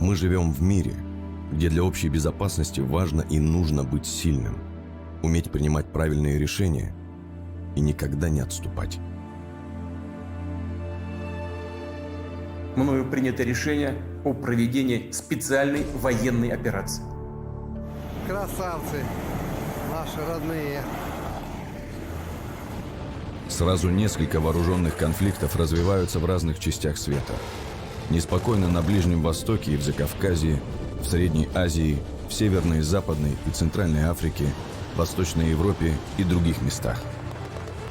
Мы живем в мире, где для общей безопасности важно и нужно быть сильным, уметь принимать правильные решения и никогда не отступать. Мною принято решение о проведении специальной военной операции. Красавцы, наши родные. Сразу несколько вооруженных конфликтов развиваются в разных частях света. Неспокойно на Ближнем Востоке и в Закавказье, в Средней Азии, в Северной, Западной и Центральной Африке, Восточной Европе и других местах.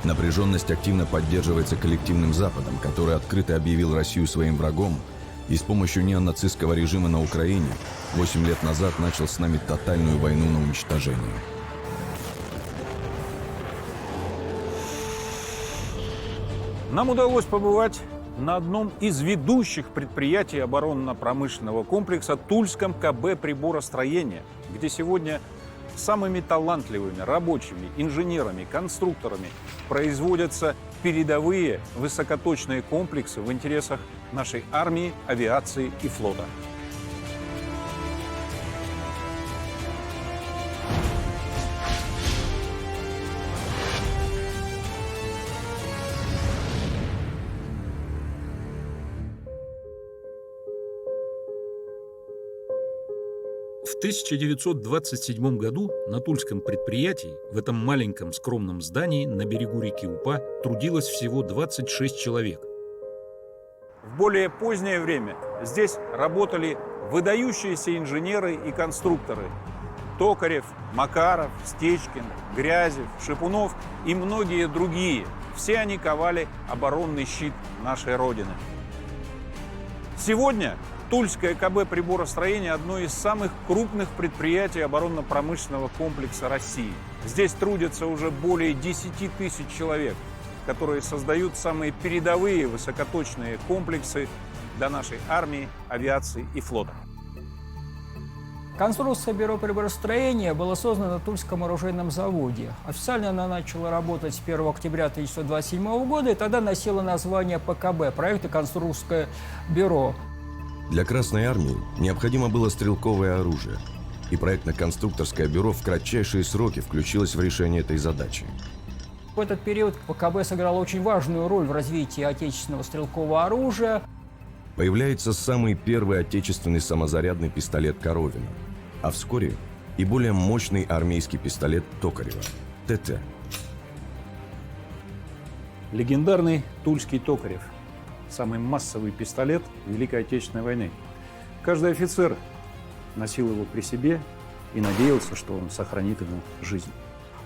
Напряженность активно поддерживается коллективным Западом, который открыто объявил Россию своим врагом и с помощью неонацистского режима на Украине 8 лет назад начал с нами тотальную войну на уничтожение. Нам удалось побывать на одном из ведущих предприятий оборонно-промышленного комплекса Тульском КБ приборостроения, где сегодня самыми талантливыми рабочими, инженерами, конструкторами производятся передовые высокоточные комплексы в интересах нашей армии, авиации и флота. В 1927 году на Тульском предприятии, в этом маленьком скромном здании на берегу реки Упа, трудилось всего 26 человек. В более позднее время здесь работали выдающиеся инженеры и конструкторы: Токарев, Макаров, Стечкин, Грязев, Шипунов и многие другие. Все они ковали оборонный щит нашей Родины. Сегодня Тульское КБ приборостроения – одно из самых крупных предприятий оборонно-промышленного комплекса России. Здесь трудятся уже более 10 тысяч человек, которые создают самые передовые высокоточные комплексы для нашей армии, авиации и флота. Конструкторское бюро приборостроения было создано на Тульском оружейном заводе. Официально оно начало работать с 1 октября 1927 года и тогда носило название ПКБ – проект и конструкторское бюро. Для Красной Армии необходимо было стрелковое оружие, и проектно-конструкторское бюро в кратчайшие сроки включилось в решение этой задачи. В этот период ПКБ сыграло очень важную роль в развитии отечественного стрелкового оружия. Появляется самый первый отечественный самозарядный пистолет Коровина, а вскоре и более мощный армейский пистолет Токарева – ТТ. Легендарный тульский Токарев – самый массовый пистолет Великой Отечественной войны. Каждый офицер носил его при себе и надеялся, что он сохранит ему жизнь.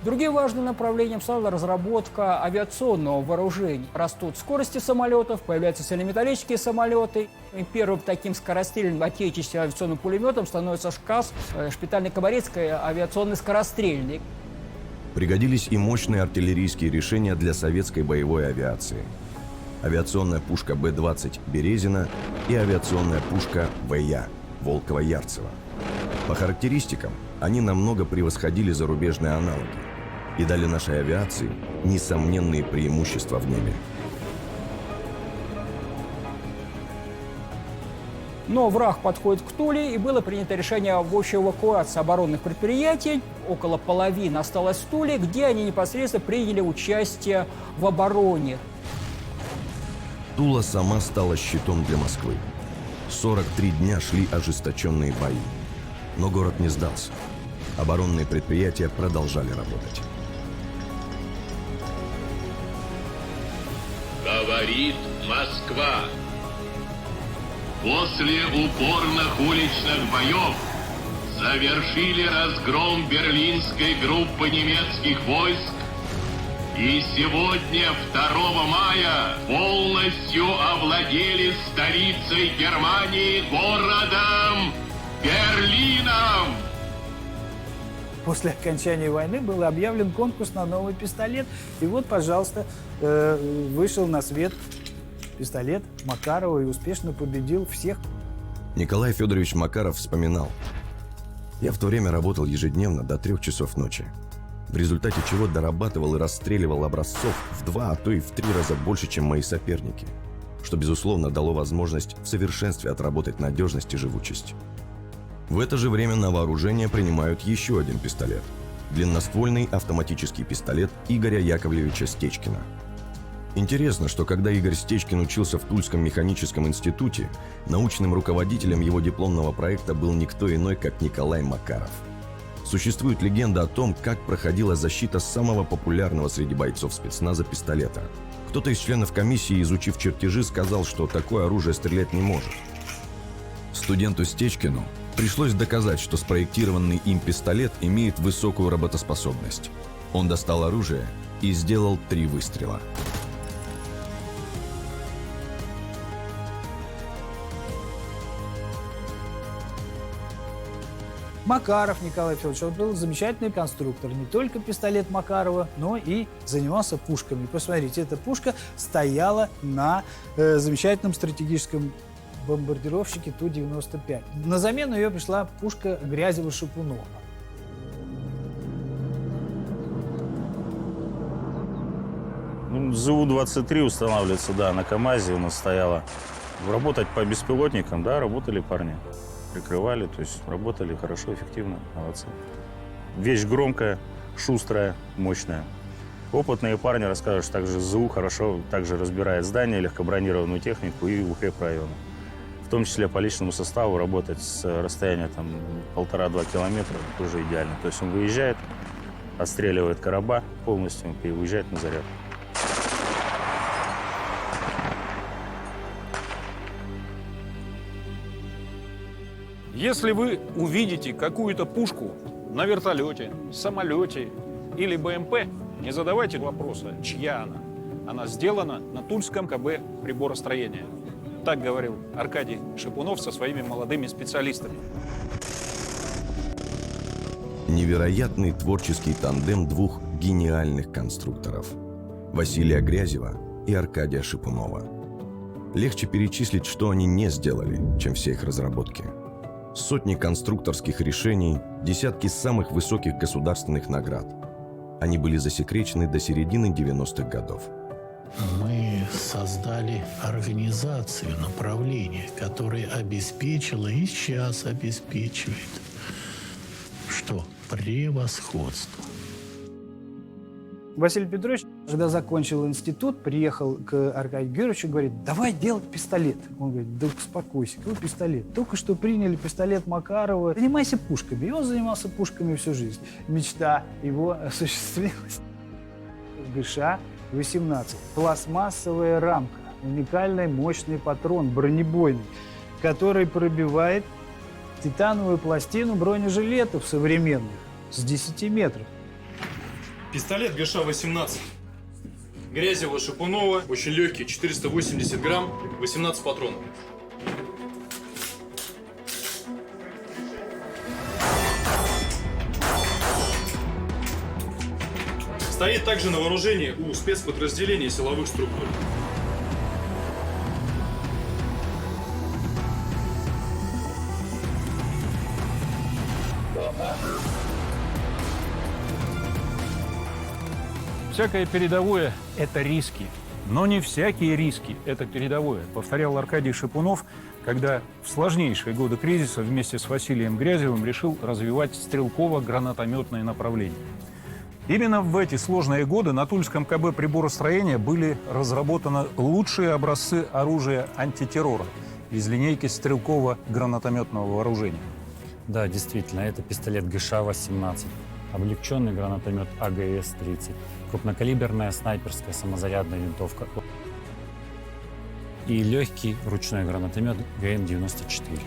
Другим важным направлением стала разработка авиационного вооружения. Растут скорости самолетов, появляются цельнометаллические самолеты. И первым таким скорострельным отечественным авиационным пулеметом становится ШКАС, шпитально-кабарецкий авиационный скорострельный. Пригодились и мощные артиллерийские решения для советской боевой авиации. Авиационная пушка Б-20 «Березина» и авиационная пушка ВЯ «Волково-Ярцево». По характеристикам они намного превосходили зарубежные аналоги и дали нашей авиации несомненные преимущества в небе. Но враг подходит к Туле, и было принято решение об общей эвакуации оборонных предприятий. Около половины осталось в Туле, где они непосредственно приняли участие в обороне. Тула сама стала щитом для Москвы. 43 дня шли ожесточенные бои. Но город не сдался. Оборонные предприятия продолжали работать. Говорит Москва. После упорных уличных боев завершили разгром берлинской группы немецких войск и сегодня, 2 мая, полностью овладели столицей Германии, городом Берлином. После окончания войны был объявлен конкурс на новый пистолет. И вот, пожалуйста, вышел на свет пистолет Макарова и успешно победил всех. Николай Федорович Макаров вспоминал: «Я в то время работал ежедневно до 3 часов ночи, в результате чего дорабатывал и расстреливал образцов в 2, а то и в 3 раза больше, чем мои соперники. что, безусловно, дало возможность в совершенстве отработать надежность и живучесть. В это же время на вооружение принимают еще один пистолет – длинноствольный автоматический пистолет Игоря Яковлевича Стечкина. Интересно, что когда Игорь Стечкин учился в Тульском механическом институте, научным руководителем его дипломного проекта был никто иной, как Николай Макаров. Существует легенда о том, как проходила защита самого популярного среди бойцов спецназа пистолета. Кто-то из членов комиссии, изучив чертежи, сказал, что такое оружие стрелять не может. Студенту Стечкину пришлось доказать, что спроектированный им пистолет имеет высокую работоспособность. Он достал оружие и сделал 3 выстрела. Макаров Николай Федорович, он был замечательный конструктор. Не только пистолет Макарова, но и занимался пушками. Посмотрите, эта пушка стояла на замечательном стратегическом бомбардировщике Ту-95. На замену ее пришла пушка Грязева-Шипунова. ЗУ-23 устанавливается, да, на КамАЗе у нас стояла. Работать по беспилотникам, да, работали парни. Прикрывали, то есть работали хорошо, эффективно, молодцы. Вещь громкая, шустрая, мощная. Опытные парни расскажут, что также ЗУ хорошо также разбирает здания, легкобронированную технику и укрепрайоны. В том числе по личному составу работать с расстояния там 1,5-2 километра тоже идеально. То есть он выезжает, отстреливает короба полностью и уезжает на заряд. Если вы увидите какую-то пушку на вертолете, самолете или БМП, не задавайте вопроса, чья она. Она сделана на Тульском КБ приборостроения. Так говорил Аркадий Шипунов со своими молодыми специалистами. Невероятный творческий тандем 2 гениальных конструкторов – Василия Грязева и Аркадия Шипунова. Легче перечислить, что они не сделали, чем все их разработки. Сотни конструкторских решений, десятки самых высоких государственных наград. Они были засекречены до середины 90-х годов. Мы создали организацию, направление, которое обеспечило и сейчас обеспечивает, что превосходство. Василий Петрович, когда закончил институт, приехал к Аркадию Георгиевичу и говорит: давай делать пистолет. Он говорит: да успокойся, какой пистолет? Только что приняли пистолет Макарова. Занимайся пушками. И он занимался пушками всю жизнь. Мечта его осуществилась. ГШ-18. Пластмассовая рамка. Уникальный мощный патрон, бронебойный, который пробивает титановую пластину бронежилетов современных с 10 метров. Пистолет ГШ-18. Грязева, Шипунова. Очень легкий, 480 грамм, 18 патронов. Стоит также на вооружении у спецподразделений силовых структур. Всякое передовое – это риски. Но не всякие риски – это передовое, повторял Аркадий Шипунов, когда в сложнейшие годы кризиса вместе с Василием Грязевым решил развивать стрелково-гранатометное направление. Именно в эти сложные годы на Тульском КБ приборостроения были разработаны лучшие образцы оружия антитеррора из линейки стрелково-гранатометного вооружения. Да, действительно, это пистолет ГШ-18, облегченный гранатомет АГС-30, крупнокалиберная снайперская самозарядная винтовка и легкий ручной гранатомет ГМ-94.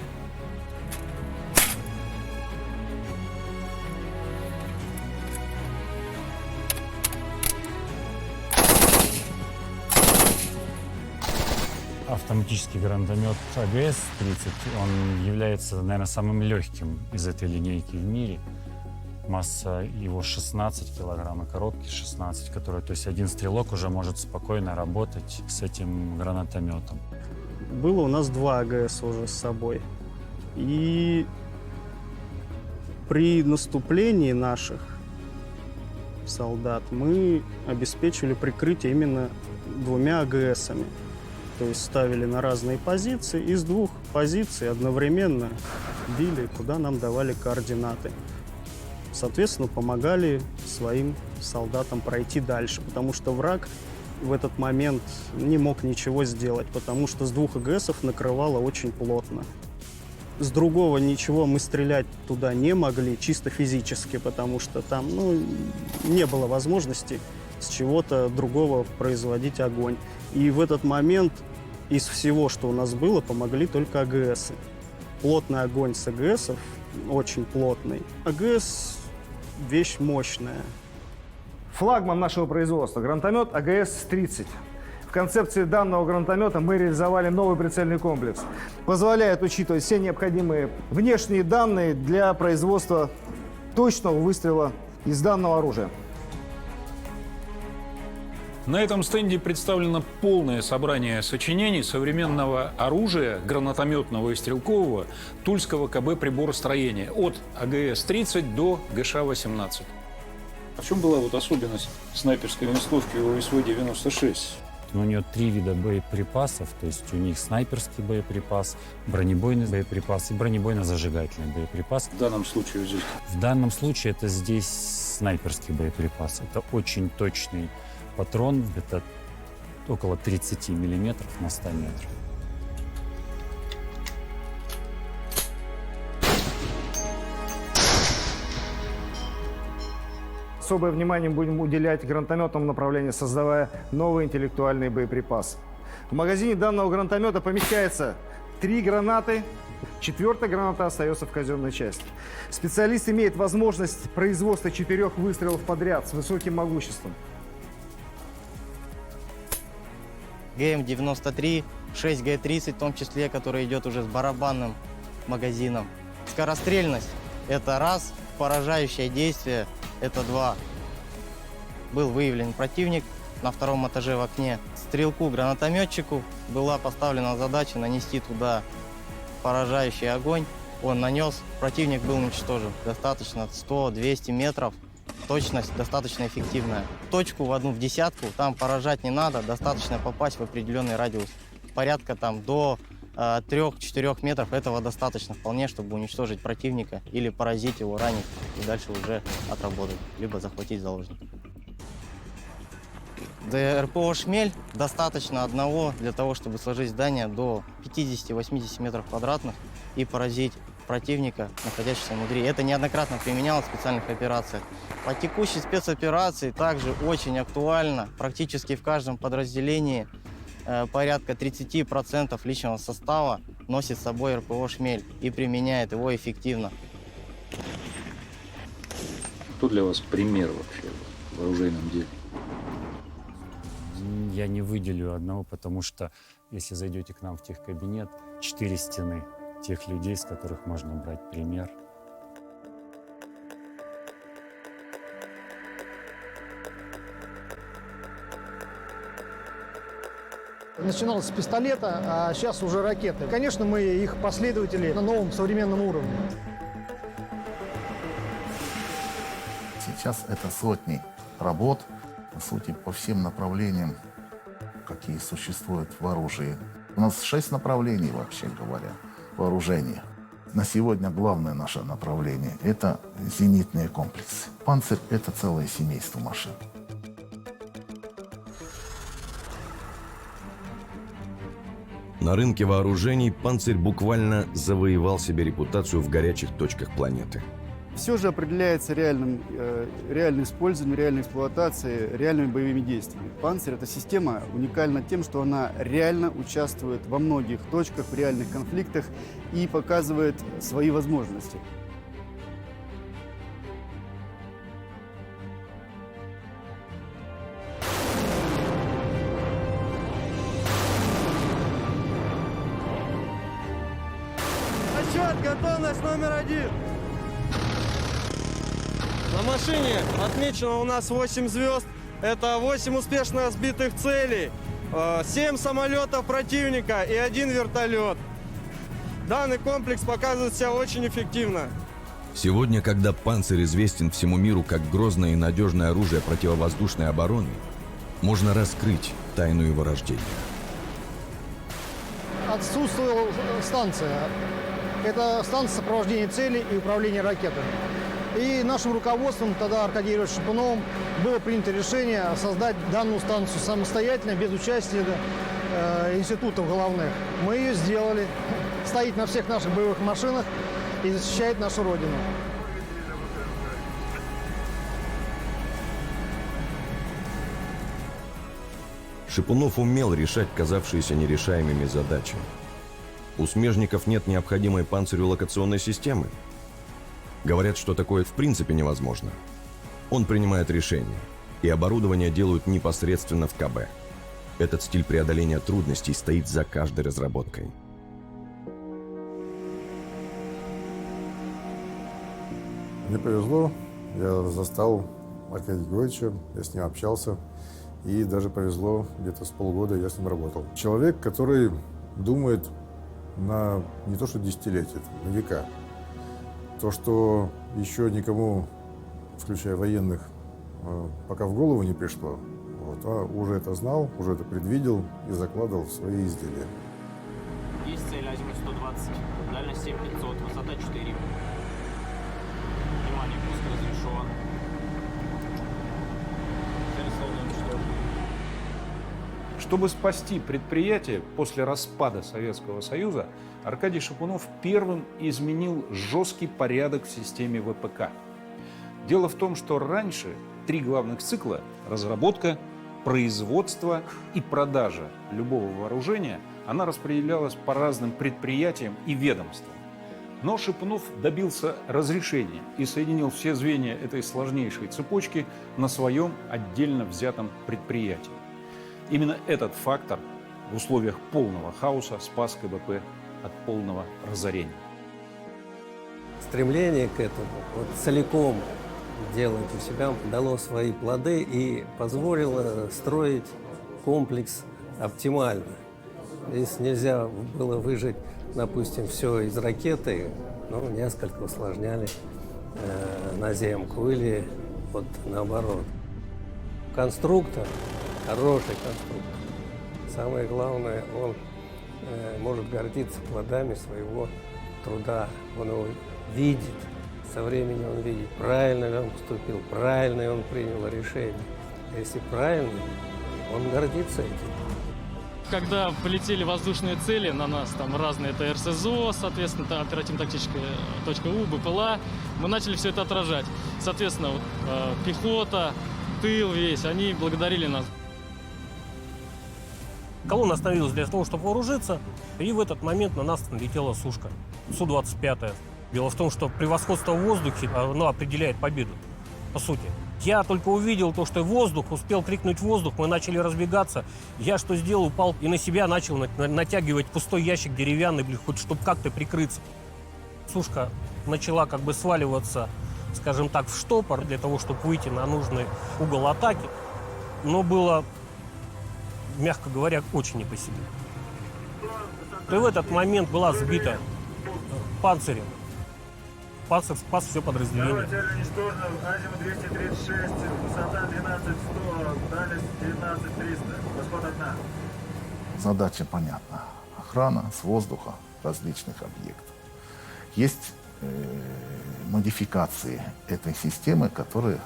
Автоматический гранатомет АГС-30, он является, наверное, самым легким из этой линейки в мире. Масса его 16 килограмм и коробки 16, которые, то есть один стрелок уже может спокойно работать с этим гранатометом. Было у нас 2 АГС уже с собой. И при наступлении наших солдат мы обеспечивали прикрытие именно 2 АГСами. То есть ставили на разные позиции, и с двух позиций одновременно били, куда нам давали координаты. Соответственно, помогали своим солдатам пройти дальше, потому что враг в этот момент не мог ничего сделать, потому что с двух АГСов накрывало очень плотно. С другого ничего мы стрелять туда не могли, чисто физически, потому что там не было возможности с чего-то другого производить огонь. И в этот момент из всего, что у нас было, помогли только АГСы. Плотный огонь с АГСов, очень плотный. АГС – вещь мощная. Флагман нашего производства – гранатомет АГС-30. В концепции данного гранатомета мы реализовали новый прицельный комплекс. Позволяет учитывать все необходимые внешние данные для производства точного выстрела из данного оружия. На этом стенде представлено полное собрание сочинений современного оружия, гранатометного и стрелкового, Тульского КБ приборостроения, от АГС-30 до ГШ-18. В чем была особенность снайперской винтовки ОСВ-96? У нее 3 вида боеприпасов, то есть у них снайперский боеприпас, бронебойный боеприпас и бронебойно-зажигательный боеприпас. В данном случае здесь? В данном случае это здесь снайперский боеприпас. Это очень точный патрон, это около 30 миллиметров на 100 метров. Особое внимание будем уделять гранатометному направлению, создавая новые интеллектуальные боеприпасы. В магазине данного гранатомета помещается 3 гранаты, 4-я граната остается в казенной части. Специалист имеет возможность производства 4 выстрелов подряд с высоким могуществом. ГМ-93, 6 Г-30, в том числе, который идет уже с барабанным магазином. Скорострельность – это раз, поражающее действие – это 2. Был выявлен противник на 2-м этаже в окне. Стрелку-гранатометчику была поставлена задача нанести туда поражающий огонь. Он нанес, противник был уничтожен. Достаточно 100-200 метров. Точность достаточно эффективная. Точку в одну в десятку, там поражать не надо, достаточно попасть в определенный радиус. Порядка до 3-4 метров этого достаточно вполне, чтобы уничтожить противника или поразить его, ранить и дальше уже отработать, либо захватить заложника. До РПО «Шмель» достаточно одного для того, чтобы сложить здание до 50-80 метров квадратных и поразить противника, находящегося внутри. Это неоднократно применялось в специальных операциях. По текущей спецоперации также очень актуально. Практически в каждом подразделении порядка 30% личного состава носит с собой РПО «Шмель» и применяет его эффективно. Кто для вас пример вообще в оружейном деле? Я не выделю одного, потому что если зайдете к нам в техкабинет, 4 стены тех людей, с которых можно брать пример. Начиналось с пистолета, а сейчас уже ракеты. Конечно, мы их последователи на новом современном уровне. Сейчас это сотни работ, по сути, по всем направлениям, какие существуют в оружии. У нас 6 направлений, вообще говоря, вооружения. На сегодня главное наше направление – это зенитные комплексы. «Панцирь» – это целое семейство машин. На рынке вооружений «Панцирь» буквально завоевал себе репутацию в горячих точках планеты. Все же определяется реальным использованием, реальной эксплуатацией, реальными боевыми действиями. «Панцирь» — это система уникальна тем, что она реально участвует во многих точках, в реальных конфликтах и показывает свои возможности. Отчет, готовность номер 1. На машине отмечено у нас 8 звезд. Это 8 успешно сбитых целей, 7 самолетов противника и 1 вертолет. Данный комплекс показывает себя очень эффективно. Сегодня, когда «Панцирь» известен всему миру как грозное и надежное оружие противовоздушной обороны, можно раскрыть тайну его рождения. отсутствовала станция. Это станция сопровождения целей и управления ракетами. И нашим руководством, тогда Аркадием Юрьевичем Шипуновым, было принято решение создать данную станцию самостоятельно, без участия институтов головных. Мы ее сделали. Стоит на всех наших боевых машинах и защищает нашу Родину. Шипунов умел решать казавшиеся нерешаемыми задачи. У смежников нет необходимой панцирю локационной системы. Говорят, что такое в принципе невозможно. Он принимает решения, и оборудование делают непосредственно в КБ. Этот стиль преодоления трудностей стоит за каждой разработкой. Мне повезло, я застал Аркадия Григорьевича, я с ним общался, и даже повезло, где-то с полгода я с ним работал. Человек, который думает на не то что десятилетия, на века. То, что еще никому, включая военных, пока в голову не пришло, вот, а уже это знал, уже это предвидел и закладывал в свои изделия. Есть цель азимут 120, дальность 7500, высота 4. Внимание, пуск разрешен. Цель словно уничтожена. Чтобы спасти предприятие после распада Советского Союза, Аркадий Шипунов первым изменил жесткий порядок в системе ВПК. Дело в том, что раньше 3 главных цикла – разработка, производство и продажа любого вооружения – она распределялась по разным предприятиям и ведомствам. Но Шипунов добился разрешения и соединил все звенья этой сложнейшей цепочки на своем отдельно взятом предприятии. Именно этот фактор в условиях полного хаоса спас КБП от полного разорения. Стремление к этому целиком делать у себя дало свои плоды и позволило строить комплекс оптимально. Здесь нельзя было выжать, допустим, все из ракеты, но несколько усложняли наземку или вот наоборот. Конструктор, хороший конструктор. Самое главное, он может гордиться плодами своего труда. Он его видит, со временем он видит, правильно ли он поступил, правильно ли он принял решение. Если правильно, он гордится этим. Когда полетели воздушные цели на нас, там разные, это РСЗО, соответственно, оперативно-тактическая точка У, БПЛА, мы начали все это отражать. Соответственно, пехота, тыл весь, они благодарили нас. Колонна остановилась для того, чтобы вооружиться, и в этот момент на нас налетела сушка, Су-25. Дело в том, что превосходство в воздухе, оно определяет победу, по сути. Я только увидел то, что воздух, успел крикнуть воздух, мы начали разбегаться. Я что сделал, упал и на себя начал натягивать пустой ящик деревянный, хоть чтобы как-то прикрыться. Сушка начала как бы сваливаться, скажем так, в штопор для того, чтобы выйти на нужный угол атаки. Но было, мягко говоря, очень не по себе. И в этот момент была сбита панцирем. Панцирь спас все подразделение. Цель уничтожена, азимут 236, высота 12100, дальность 19300, восход одна. Задача понятна. Охрана с воздуха различных объектов. Есть модификации этой системы, которые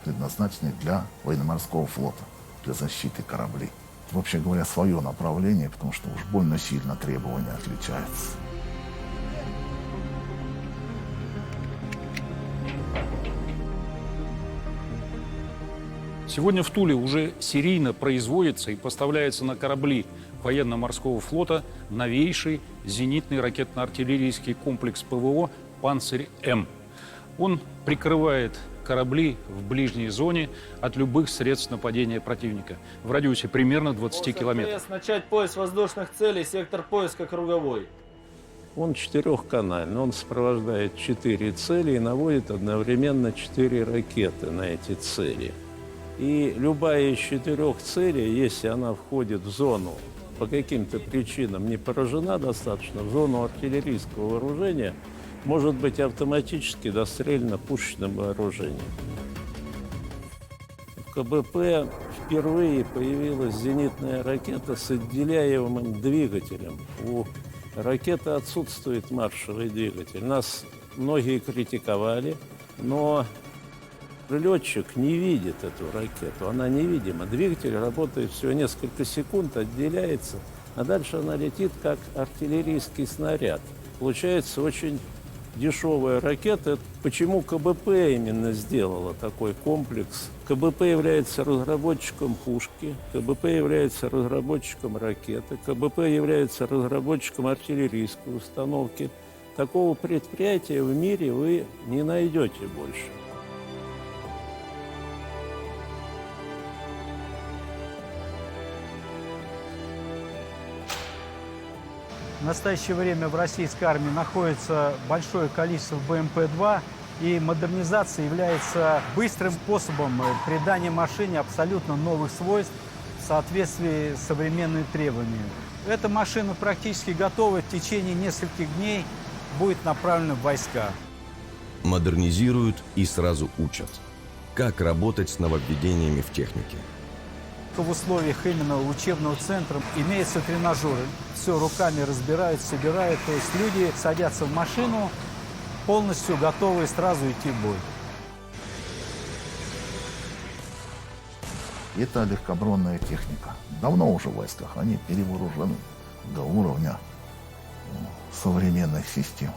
предназначены для военно-морского флота, для защиты кораблей. Вообще говоря, свое направление, потому что уж больно сильно требования отличаются. Сегодня в Туле уже серийно производится и поставляется на корабли военно-морского флота новейший зенитный ракетно-артиллерийский комплекс ПВО «Панцирь-М». Он прикрывает корабли в ближней зоне от любых средств нападения противника в радиусе примерно 20 километров. Начать поиск воздушных целей, сектор поиска круговой. Он 4-канальный, он сопровождает 4 цели и наводит одновременно 4 ракеты на эти цели. И любая из 4 целей, если она входит в зону, по каким-то причинам не поражена достаточно, в зону артиллерийского вооружения, может быть автоматически дострелена пушечным вооружением. В КБП впервые появилась зенитная ракета с отделяемым двигателем. У ракеты отсутствует маршевый двигатель. Нас многие критиковали, но летчик не видит эту ракету, она невидима. Двигатель работает всего несколько секунд, отделяется, а дальше она летит как артиллерийский снаряд. Получается очень дешевая ракета. Почему КБП именно сделала такой комплекс? КБП является разработчиком пушки, КБП является разработчиком ракеты, КБП является разработчиком артиллерийской установки. Такого предприятия в мире вы не найдете больше. В настоящее время в российской армии находится большое количество БМП-2, и модернизация является быстрым способом придания машине абсолютно новых свойств в соответствии с современными требованиями. Эта машина практически готова, в течение нескольких дней будет направлена в войска. Модернизируют и сразу учат, как работать с нововведениями в технике. В условиях именно учебного центра имеются тренажеры. Все руками разбирают, собирают. То есть люди садятся в машину, полностью готовые сразу идти в бой. Это легкобронная техника. Давно уже в войсках. Они перевооружены до уровня современных систем.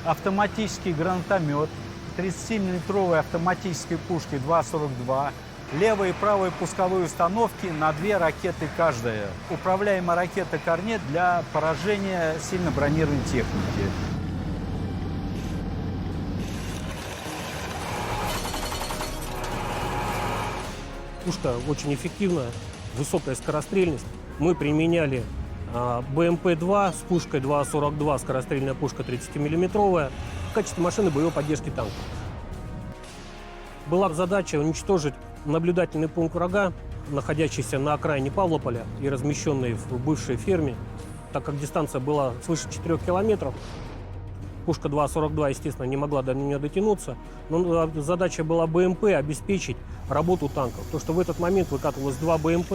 Автоматический гранатомет, 30-мм автоматической пушки 2,42, левые и правые пусковые установки на 2 ракеты каждая. Управляемая ракета «Корнет» для поражения сильно бронированной техники. Пушка очень эффективная, высокая скорострельность. Мы применяли БМП-2 с пушкой 2,42, скорострельная пушка 30-мм, в качестве машины боевой поддержки танка. Была задача уничтожить наблюдательный пункт врага, находящийся на окраине Павлополя и размещенный в бывшей ферме. Так как дистанция была свыше 4 километров, пушка 2,42, естественно, не могла до нее дотянуться, но задача была БМП обеспечить работу танков. То, что в этот момент выкатывалось 2 БМП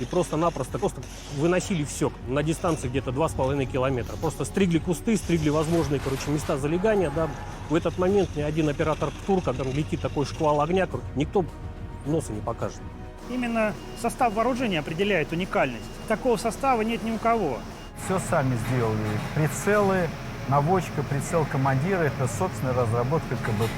и просто-напросто выносили все на дистанции где-то 2,5 километра. Просто стригли кусты, стригли возможные, места залегания. Да. В этот момент ни один оператор ТУР, когда летит такой шквал огня, никто носа не покажет. Именно состав вооружения определяет уникальность. Такого состава нет ни у кого. Все сами сделали. Прицелы, наводчика, прицел командира – это собственная разработка КБП.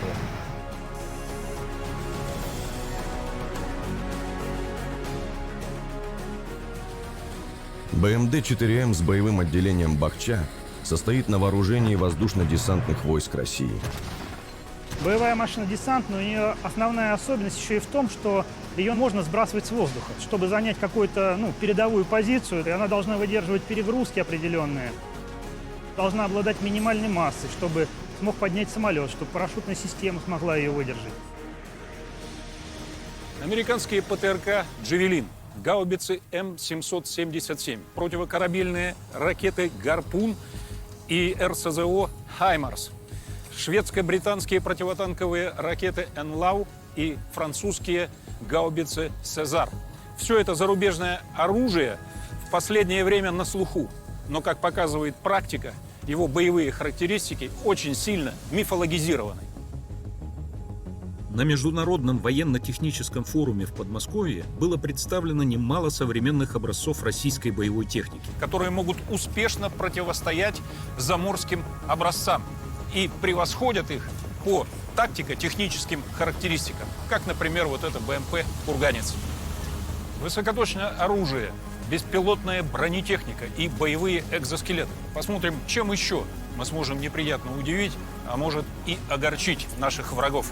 БМД-4М с боевым отделением «Бахча» состоит на вооружении воздушно-десантных войск России. Боевая машина десантная, у нее основная особенность еще и в том, что ее можно сбрасывать с воздуха. Чтобы занять какую-то передовую позицию, и она должна выдерживать перегрузки определенные, должна обладать минимальной массой, чтобы смог поднять самолет, чтобы парашютная система смогла ее выдержать. Американские ПТРК «Джавелин», гаубицы М777, противокорабельные ракеты «Гарпун» и РСЗО «Хаймарс», шведско-британские противотанковые ракеты «Энлау» и французские гаубицы «Сезар». Все это зарубежное оружие в последнее время на слуху, но, как показывает практика, его боевые характеристики очень сильно мифологизированы. На Международном военно-техническом форуме в Подмосковье было представлено немало современных образцов российской боевой техники, которые могут успешно противостоять заморским образцам и превосходят их по тактико-техническим характеристикам, как, например, вот это БМП «Курганец». Высокоточное оружие, беспилотная бронетехника и боевые экзоскелеты. Посмотрим, чем еще мы сможем неприятно удивить, а может и огорчить наших врагов.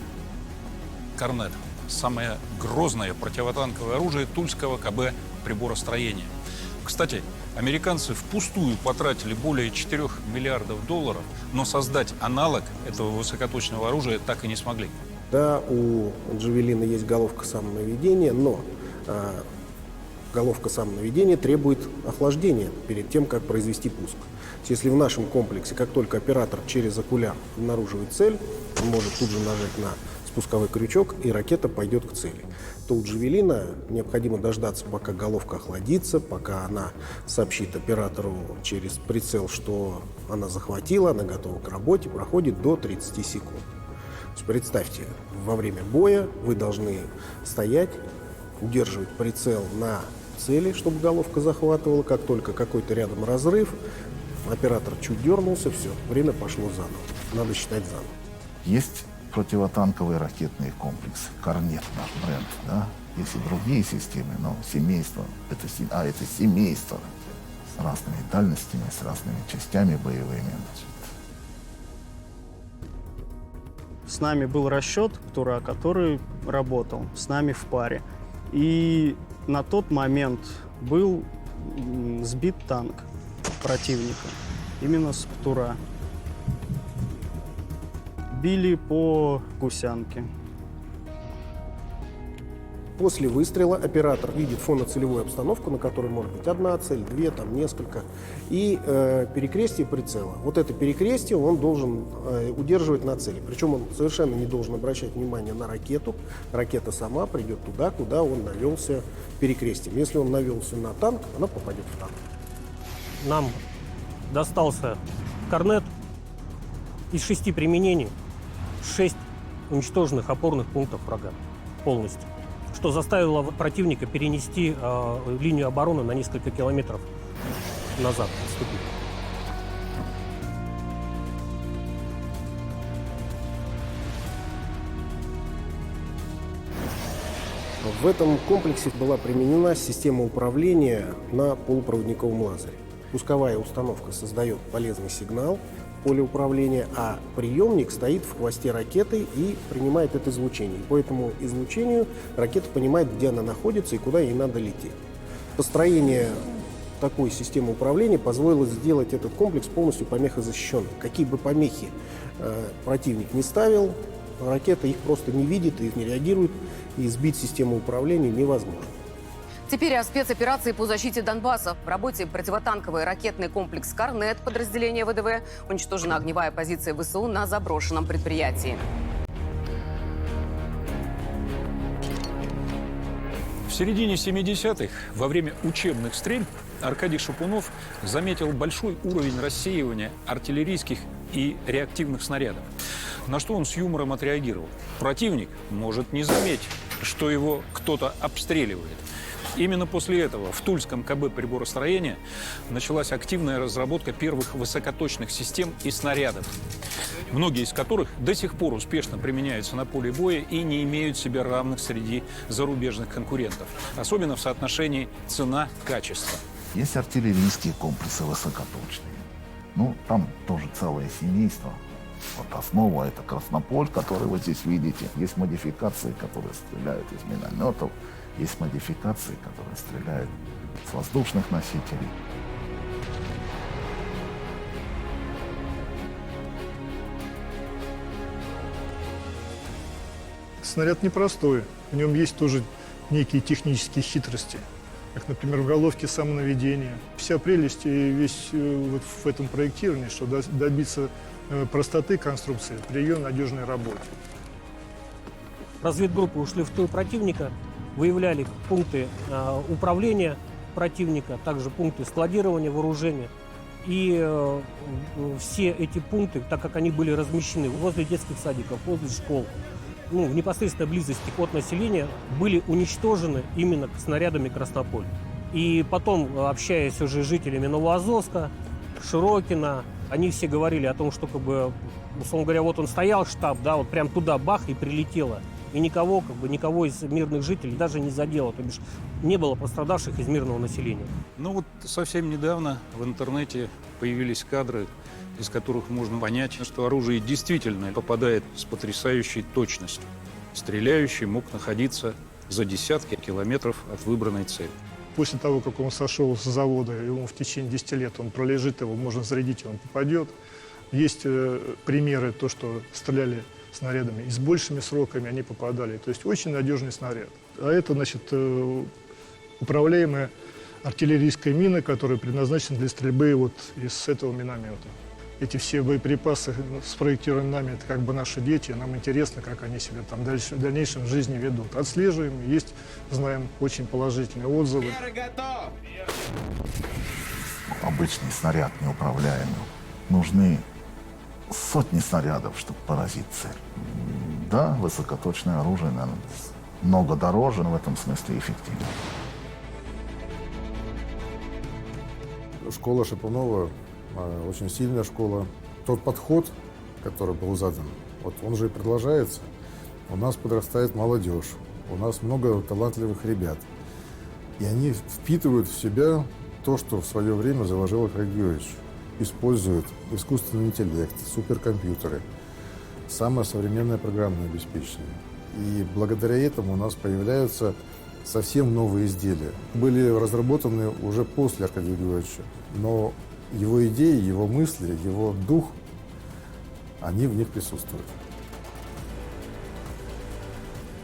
«Корнет» – самое грозное противотанковое оружие Тульского КБ приборостроения. Кстати, американцы впустую потратили более 4 миллиардов долларов, но создать аналог этого высокоточного оружия так и не смогли. Да, у «Джавелина» есть головка самонаведения, но головка самонаведения требует охлаждения перед тем, как произвести пуск. Если в нашем комплексе, как только оператор через окуляр обнаруживает цель, он может тут же нажать на спусковой крючок, и ракета пойдет к цели. То у «Джавелина» необходимо дождаться, пока головка охладится, пока она сообщит оператору через прицел, что она захватила, она готова к работе, проходит до 30 секунд. То есть представьте, во время боя вы должны стоять, удерживать прицел на цели, чтобы головка захватывала. Как только какой-то рядом разрыв, оператор чуть дернулся, все, время пошло заново. Надо считать заново. Есть противотанковые ракетные комплексы. «Корнет» наш бренд, да? Есть и другие системы, но семейство, это семейство с разными дальностями, с разными частями боевыми. С нами был расчет, который работал с нами в паре. И на тот момент был сбит танк противника, именно с ПТУРа. Били по гусянке. После выстрела оператор видит фоноцелевую обстановку, на которой может быть одна цель, две, там несколько, и перекрестие прицела. Вот это перекрестие он должен удерживать на цели. Причем он совершенно не должен обращать внимание на ракету. Ракета сама придет туда, куда он навелся перекрестием. Если он навелся на танк, она попадет в танк. Нам достался «Корнет». Из 6 применений 6 уничтоженных опорных пунктов врага полностью, что заставило противника перенести линию обороны на несколько километров назад, отступить. В этом комплексе была применена система управления на полупроводниковом лазере. Пусковая установка создает полезный сигнал, поле управления, а приемник стоит в хвосте ракеты и принимает это излучение. По этому излучению ракета понимает, где она находится и куда ей надо лететь. Построение такой системы управления позволило сделать этот комплекс полностью помехозащищенным. Какие бы помехи противник не ставил, ракета их просто не видит, их не реагирует, и сбить систему управления невозможно. Теперь о спецоперации по защите Донбасса. В работе противотанковый ракетный комплекс «Корнет» подразделения ВДВ. Уничтожена огневая позиция ВСУ на заброшенном предприятии. В середине 70-х, во время учебных стрельб, Аркадий Шапунов заметил большой уровень рассеивания артиллерийских и реактивных снарядов. На что он с юмором отреагировал. Противник может не заметить, что его кто-то обстреливает. Именно после этого в Тульском КБ приборостроения началась активная разработка первых высокоточных систем и снарядов, многие из которых до сих пор успешно применяются на поле боя и не имеют себе равных среди зарубежных конкурентов, особенно в соотношении цена-качество. Есть артиллерийские комплексы высокоточные. Ну, там тоже целое семейство. Вот основа – это Краснополь, который вы здесь видите. Есть модификации, которые стреляют из минометов. Есть модификации, которые стреляют с воздушных носителей. Снаряд непростой. В нем есть тоже некие технические хитрости. Как, например, в головке самонаведения. Вся прелесть и весь вот в этом проектировании, что добиться простоты конструкции при ее надежной работе. Разведгруппы ушли в тыл противника, выявляли пункты управления противника, также пункты складирования вооружения. И все эти пункты, так как они были размещены возле детских садиков, возле школ, в непосредственной близости от населения, были уничтожены именно снарядами «Краснополь». И потом, общаясь уже с жителями Новоазовска, Широкина, они все говорили о том, что, условно говоря, вот он стоял, штаб, да, вот прям туда бах и прилетело. И никого из мирных жителей даже не задело, то бишь не было пострадавших из мирного населения. Ну вот совсем недавно в интернете появились кадры, из которых можно понять, что оружие действительно попадает с потрясающей точностью. Стреляющий мог находиться за десятки километров от выбранной цели. После того, как он сошел с завода, и он в течение 10 лет он пролежит, его можно зарядить, и он попадет. Есть примеры, то, что стреляли снарядами и с большими сроками они попадали. То есть очень надежный снаряд. А это, значит, управляемая артиллерийская мина, которая предназначена для стрельбы вот из этого миномета. эти все боеприпасы спроектированы нами, это как бы наши дети, нам интересно, как они себя там дальше, в дальнейшем в жизни ведут. Отслеживаем, есть, знаем, очень положительные отзывы. Обычный снаряд неуправляемый. Нужны сотни снарядов, чтобы поразить цель. Да, высокоточное оружие, наверное, много дороже, но в этом смысле эффективно. Школа Шипунова очень сильная школа. Тот подход, который был задан, вот он же и продолжается. У нас подрастает молодежь, у нас много талантливых ребят. И они впитывают в себя то, что в свое время заложил Аркадий Георгиевич. Используют искусственный интеллект, суперкомпьютеры, самое современное программное обеспечение. И благодаря этому у нас появляются совсем новые изделия. Были разработаны уже после Аркадия Георгиевича, но его идеи, его мысли, его дух, они в них присутствуют.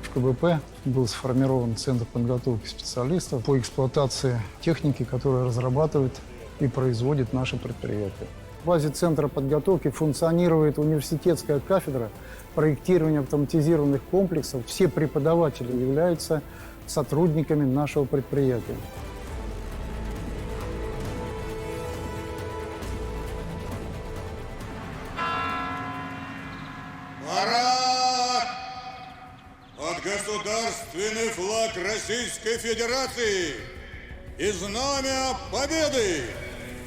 В КБП был сформирован Центр подготовки специалистов по эксплуатации техники, которую разрабатывает и производит наше предприятие. В базе Центра подготовки функционирует университетская кафедра проектирования автоматизированных комплексов. Все преподаватели являются сотрудниками нашего предприятия. Парад! Под государственный флаг Российской Федерации и знамя Победы!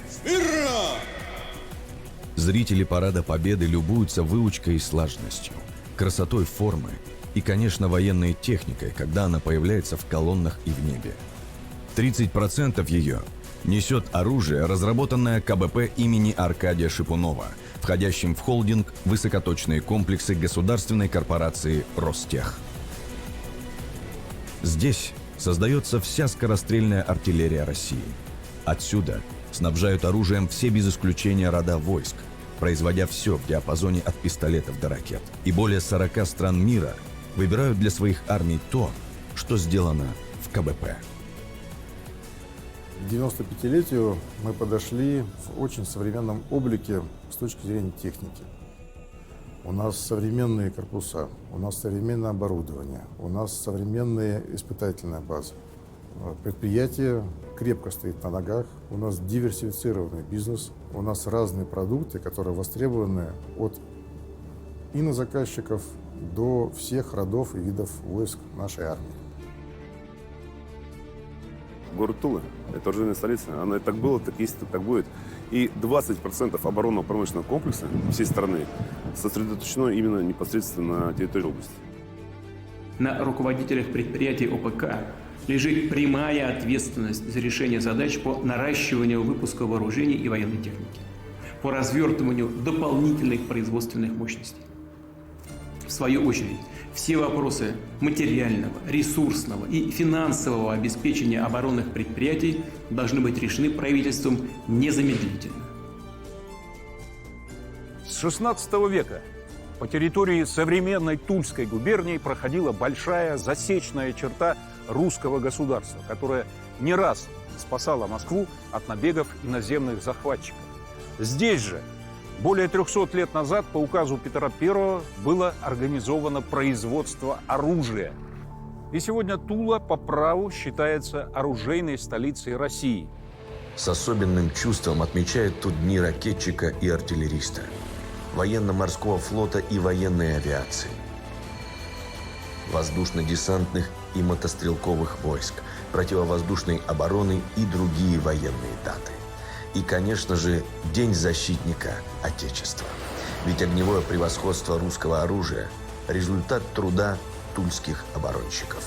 Смирно! Зрители Парада Победы любуются выучкой и слаженностью, красотой формы и, конечно, военной техникой, когда она появляется в колоннах и в небе. 30% ее несет оружие, разработанное КБП имени Аркадия Шипунова, входящим в холдинг высокоточные комплексы государственной корпорации «Ростех». Здесь создается вся скорострельная артиллерия России. Отсюда снабжают оружием все без исключения рода войск, производя все в диапазоне от пистолетов до ракет. И более 40 стран мира выбирают для своих армий то, что сделано в КБП. К 95-летию мы подошли в очень современном облике с точки зрения техники. У нас современные корпуса, у нас современное оборудование, у нас современные испытательные базы. Предприятие крепко стоит на ногах, у нас диверсифицированный бизнес, у нас разные продукты, которые востребованы от инозаказчиков до всех родов и видов войск нашей армии. Город Тула – это оружейная столица. Она и так было, так есть, так будет. И 20% оборонного промышленного комплекса всей страны сосредоточено именно непосредственно на территории области. На руководителях предприятий ОПК лежит прямая ответственность за решение задач по наращиванию выпуска вооружений и военной техники, по развертыванию дополнительных производственных мощностей. В свою очередь, все вопросы материального, ресурсного и финансового обеспечения оборонных предприятий должны быть решены правительством незамедлительно. С XVI века по территории современной Тульской губернии проходила большая засечная черта русского государства, которая не раз спасала Москву от набегов иноземных захватчиков. Здесь же более 300 лет назад по указу Петра I было организовано производство оружия. И сегодня Тула по праву считается оружейной столицей России. С особенным чувством отмечают тут дни ракетчика и артиллериста, военно-морского флота и военной авиации, воздушно-десантных и мотострелковых войск, противовоздушной обороны и другие военные даты. И, конечно же, День защитника Отечества. Ведь огневое превосходство русского оружия – результат труда тульских оборонщиков.